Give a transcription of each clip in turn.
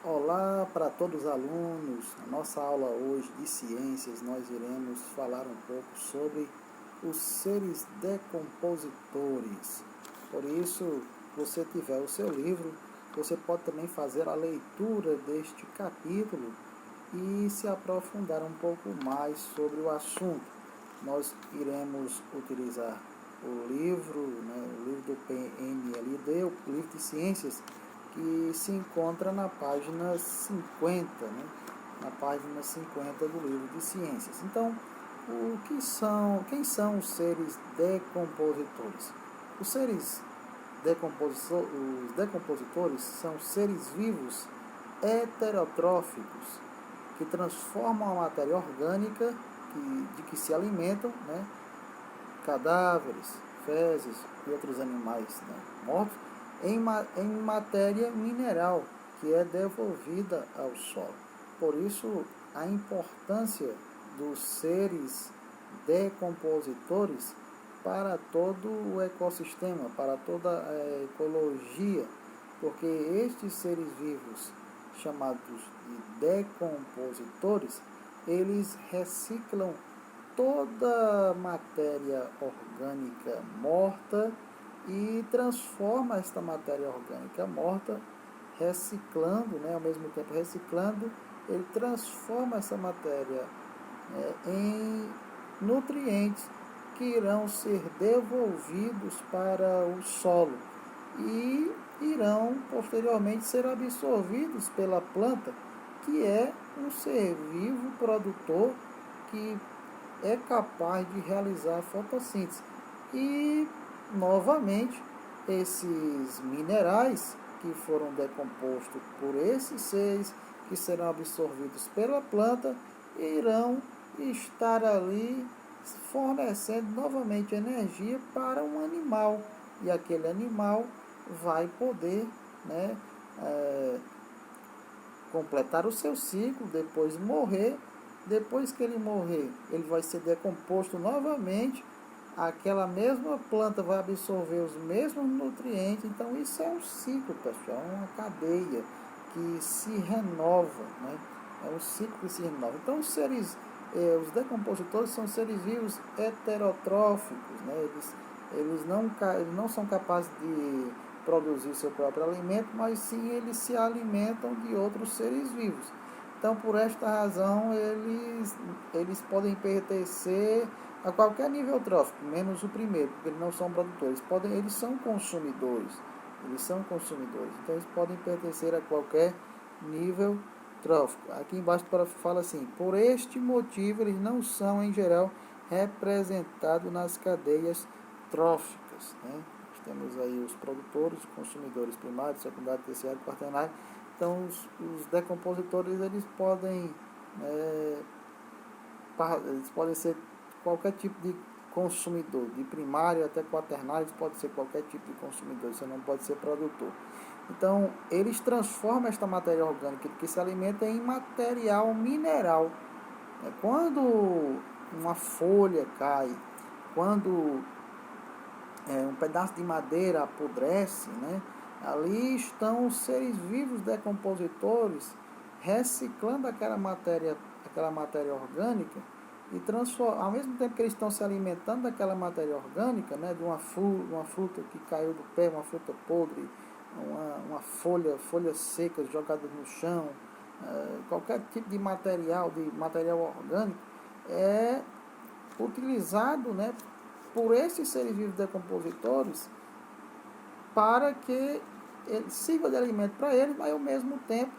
Olá para todos os alunos. Na nossa aula hoje de ciências, nós iremos falar um pouco sobre os seres decompositores. Por isso, se você tiver o seu livro, você pode também fazer a leitura deste capítulo e se aprofundar um pouco mais sobre o assunto. Nós iremos utilizar o livro, o livro do PNLD, o livro de ciências, que se encontra na página 50, na página 50 do livro de ciências. Então, quem são os seres decompositores? Os decompositores são seres vivos heterotróficos que transformam a matéria orgânica de que se alimentam, cadáveres, fezes e outros animais mortos, em matéria mineral, que é devolvida ao solo. Por isso, a importância dos seres decompositores para todo o ecossistema, para toda a ecologia, porque estes seres vivos, chamados de decompositores, eles reciclam toda a matéria orgânica morta e transforma esta matéria orgânica morta, reciclando, ao mesmo tempo reciclando, ele transforma essa matéria em nutrientes que irão ser devolvidos para o solo e irão posteriormente ser absorvidos pela planta, que é um ser vivo produtor que é capaz de realizar fotossíntese. E, novamente, esses minerais que foram decompostos por esses seres, que serão absorvidos pela planta, irão estar ali fornecendo novamente energia para um animal. E aquele animal vai poder completar o seu ciclo, depois morrer. Depois que ele morrer, ele vai ser decomposto novamente, aquela mesma planta vai absorver os mesmos nutrientes. Então isso é um ciclo, pessoal, é uma cadeia que se renova, é um ciclo que se renova. Então os decompositores são seres vivos heterotróficos, eles não são capazes de produzir seu próprio alimento, mas sim eles se alimentam de outros seres vivos. Então, por esta razão, eles podem pertencer a qualquer nível trófico, menos o primeiro, porque eles não são produtores. Eles são consumidores. Então, eles podem pertencer a qualquer nível trófico. Aqui embaixo fala assim: por este motivo, eles não são, em geral, representados nas cadeias tróficas. Temos aí os produtores, os consumidores primários, secundários, terciários, quaternários. Então, os decompositores, eles podem ser qualquer tipo de consumidor, de primário até quaternário, pode ser qualquer tipo de consumidor, você não pode ser produtor. Então, eles transformam esta matéria orgânica que se alimenta em material mineral. Quando uma folha cai, quando um pedaço de madeira apodrece, ali estão os seres vivos decompositores reciclando aquela matéria orgânica e ao mesmo tempo que eles estão se alimentando daquela matéria orgânica, de uma fruta que caiu do pé, uma fruta podre, uma folha seca jogada no chão, qualquer tipo de material orgânico é utilizado, por esses seres vivos decompositores para que ele sirva de alimento para eles, mas ao mesmo tempo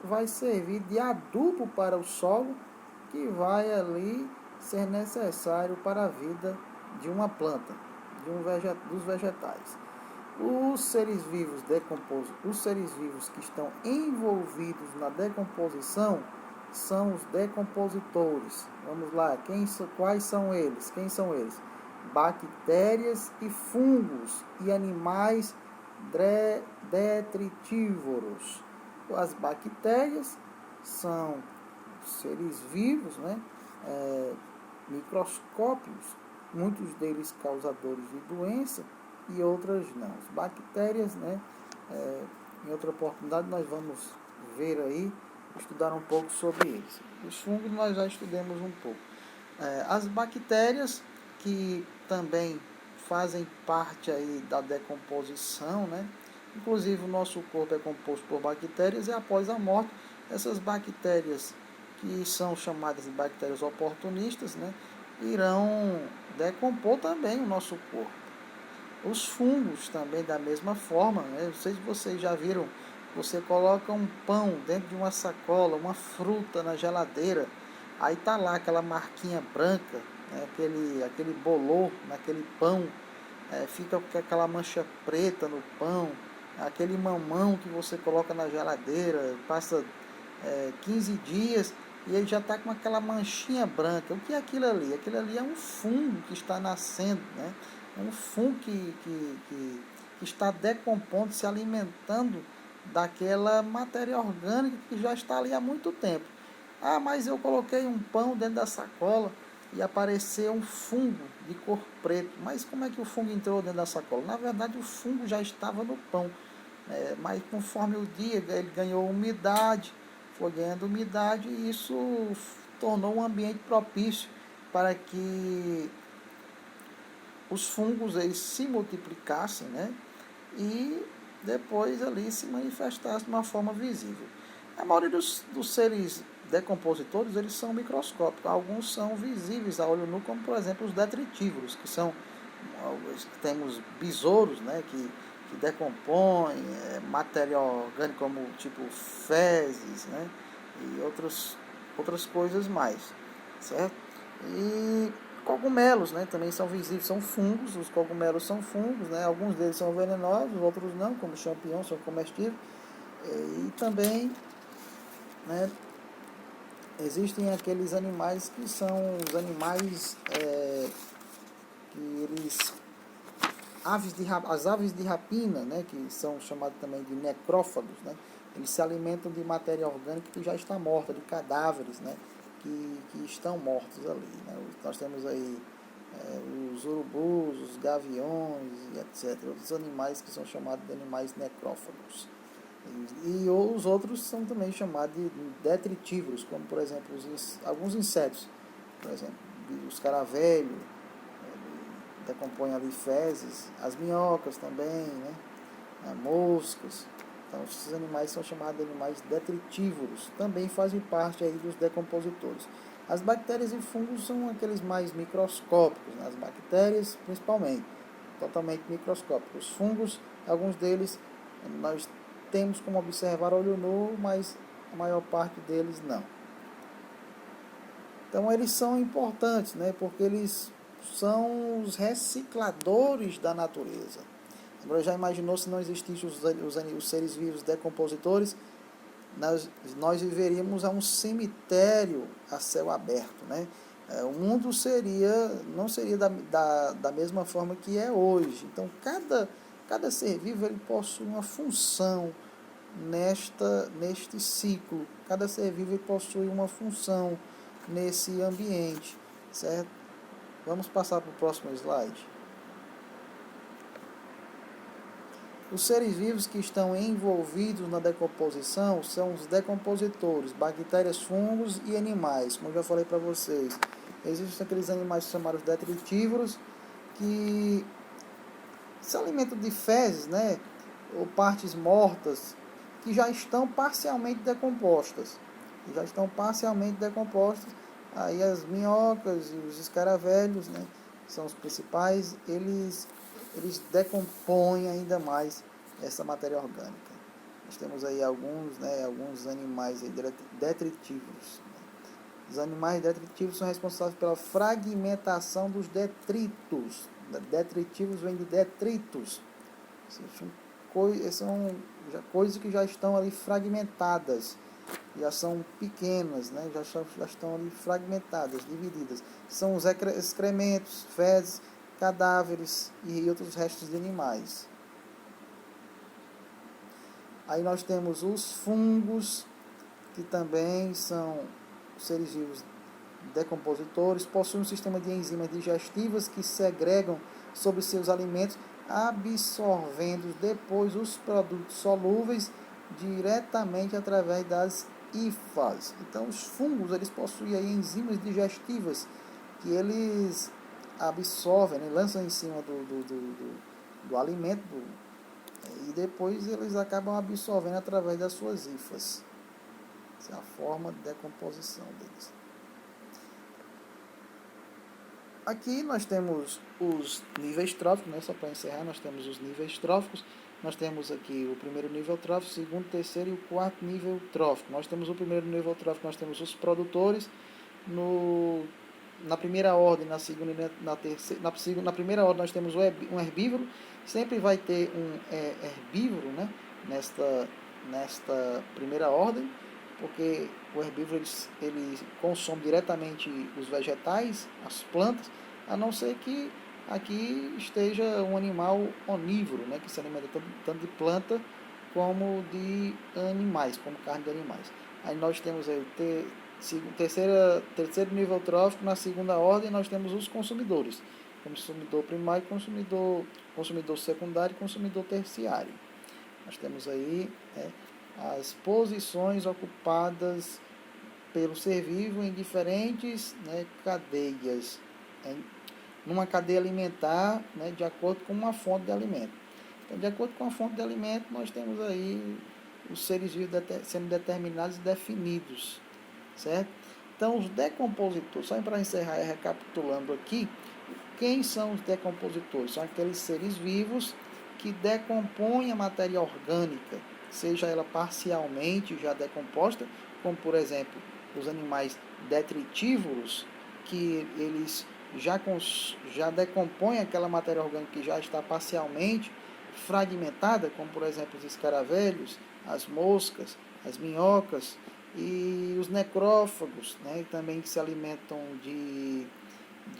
vai servir de adubo para o solo, que vai ali ser necessário para a vida de uma planta, dos vegetais. Os seres vivos que estão envolvidos na decomposição são os decompositores. Vamos lá, quais são eles? Quem são eles? Bactérias e fungos e animais detritívoros. As bactérias são seres vivos, microscópicos, muitos deles causadores de doença e outras não. As bactérias, em outra oportunidade nós vamos ver aí, estudar um pouco sobre eles. Os fungos nós já estudamos um pouco. As bactérias, que também fazem parte aí da decomposição, né? Inclusive o nosso corpo é composto por bactérias, e após a morte, essas bactérias, que são chamadas de bactérias oportunistas, né, irão decompor também o nosso corpo. Os fungos também da mesma forma, né? Não sei se vocês já viram, você coloca um pão dentro de uma sacola, uma fruta na geladeira, aí tá lá aquela marquinha branca, né? aquele bolor naquele pão, fica com aquela mancha preta no pão, aquele mamão que você coloca na geladeira, passa 15 dias e ele já está com aquela manchinha branca. O que é aquilo ali? Aquilo ali é um fungo que está nascendo, né? É um fungo que está decompondo, se alimentando daquela matéria orgânica que já está ali há muito tempo. Ah, mas eu coloquei um pão dentro da sacola e apareceu um fungo de cor preto. Mas como é que o fungo entrou dentro da sacola? Na verdade, o fungo já estava no pão. Mas conforme o dia ele ganhou umidade, foi ganhando umidade, e isso tornou um ambiente propício para que os fungos eles se multiplicassem, né? E depois ali se manifestassem de uma forma visível. A maioria dos seres decompositores, eles são microscópicos. Alguns são visíveis a olho nu, como por exemplo os detritívoros, que são, temos besouros, né, que decompõem matéria orgânica como tipo fezes, né, e outras coisas mais, certo? E cogumelos, né, também são visíveis, são fungos. Os cogumelos são fungos, né, alguns deles são venenosos, outros não, como champignon, são comestíveis. E também, né, existem aqueles animais que são os animais que eles as aves de rapina, né, que são chamadas também de necrófagos, né, eles se alimentam de matéria orgânica que já está morta, de cadáveres, né, que estão mortos ali, né. Nós temos aí os urubus, os gaviões, etc. Outros animais que são chamados de animais necrófagos. E os outros são também chamados de detritívoros, como por exemplo alguns insetos, por exemplo, os caravelhos, decompõem ali fezes, as minhocas também, né? Moscas. Então esses animais são chamados de animais detritívoros, também fazem parte aí dos decompositores. As bactérias e fungos são aqueles mais microscópicos, né? As bactérias principalmente, totalmente microscópicos. Os fungos, alguns deles nós temos como observar a olho nu, mas a maior parte deles não. Então eles são importantes, né? Porque eles são os recicladores da natureza. Agora já imaginou se não existissem os seres vivos decompositores? Nós viveríamos a um cemitério a céu aberto, né? O mundo não seria da mesma forma que é hoje. Então cada ser vivo ele possui uma função neste ciclo. Cada ser vivo ele possui uma função nesse ambiente, certo? Vamos passar para o próximo slide. Os seres vivos que estão envolvidos na decomposição são os decompositores, bactérias, fungos e animais, como eu já falei para vocês. Existem aqueles animais chamados detritívoros, que se alimentam de fezes, né, ou partes mortas, que já estão parcialmente decompostas. Aí as minhocas e os escaravelhos, né, são os principais, eles decompõem ainda mais essa matéria orgânica. Nós temos aí alguns animais aí detritívoros. Os animais detritívoros são responsáveis pela fragmentação dos detritos. Detritivos vem de detritos. São coisas que já estão ali fragmentadas, já são pequenas, né? já estão ali fragmentadas, divididas. São os excrementos, fezes, cadáveres e outros restos de animais. Aí nós temos os fungos, que também são seres vivos decompositores, possuem um sistema de enzimas digestivas que segregam sobre seus alimentos, absorvendo depois os produtos solúveis diretamente através das hifas. Então, os fungos, eles possuem aí enzimas digestivas que eles absorvem, né, lançam em cima do alimento e depois eles acabam absorvendo através das suas hifas. Essa é a forma de decomposição deles. Aqui nós temos os níveis tróficos, né? Só para encerrar, nós temos os níveis tróficos. Nós temos aqui o primeiro nível trófico, o segundo, o terceiro e o quarto nível trófico. Nós temos o primeiro nível trófico, nós temos os produtores. Na primeira ordem, na segunda e na terceira, na primeira ordem nós temos um herbívoro. Sempre vai ter um herbívoro, né? Nesta primeira ordem, porque o herbívoro ele consome diretamente os vegetais, as plantas, a não ser que aqui esteja um animal onívoro, né, que se alimenta tanto de planta como de animais, como carne de animais. Aí nós temos aí terceiro nível trófico, na segunda ordem nós temos os consumidores, consumidor primário, consumidor secundário e consumidor terciário. Nós temos aí as posições ocupadas pelo ser vivo em diferentes, né, cadeias, numa cadeia alimentar, né, de acordo com uma fonte de alimento. Então, de acordo com a fonte de alimento, nós temos aí os seres vivos sendo determinados e definidos, certo? Então, os decompositores, só para encerrar e recapitulando aqui, quem são os decompositores? São aqueles seres vivos que decompõem a matéria orgânica, seja ela parcialmente já decomposta, como por exemplo os animais detritívoros, que eles já decompõem aquela matéria orgânica que já está parcialmente fragmentada, como por exemplo os escaravelhos, as moscas, as minhocas, e os necrófagos, né, também que se alimentam de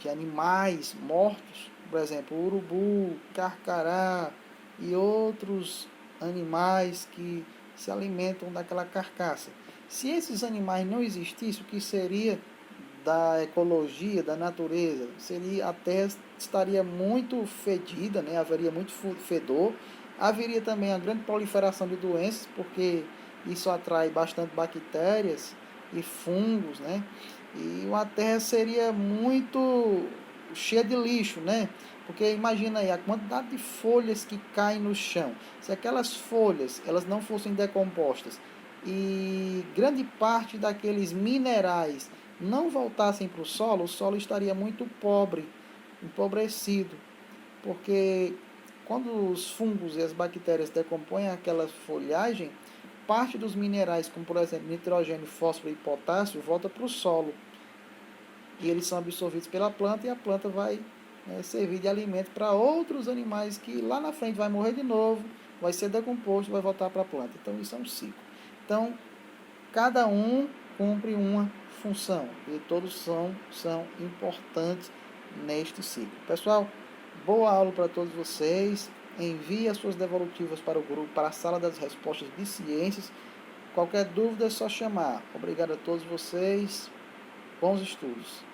animais mortos, por exemplo, urubu, carcará e outros animais que se alimentam daquela carcaça. Se esses animais não existissem, o que seria da ecologia, da natureza? A terra estaria muito fedida, né? Haveria muito fedor. Haveria também a grande proliferação de doenças, porque isso atrai bastante bactérias e fungos, né? E a terra seria muito cheia de lixo, né? Porque imagina aí a quantidade de folhas que caem no chão. Se aquelas folhas elas não fossem decompostas e grande parte daqueles minerais não voltassem para o solo estaria muito pobre, empobrecido. Porque quando os fungos e as bactérias decompõem aquela folhagem, parte dos minerais, como por exemplo nitrogênio, fósforo e potássio, volta para o solo. E eles são absorvidos pela planta e a planta vai servir de alimento para outros animais que lá na frente vai morrer de novo, vai ser decomposto, vai voltar para a planta. Então isso é um ciclo. Então cada um cumpre uma função e todos são importantes neste ciclo. Pessoal, boa aula para todos vocês. Envie as suas devolutivas para o grupo, para a sala das respostas de ciências. Qualquer dúvida é só chamar. Obrigado a todos vocês. Bons estudos.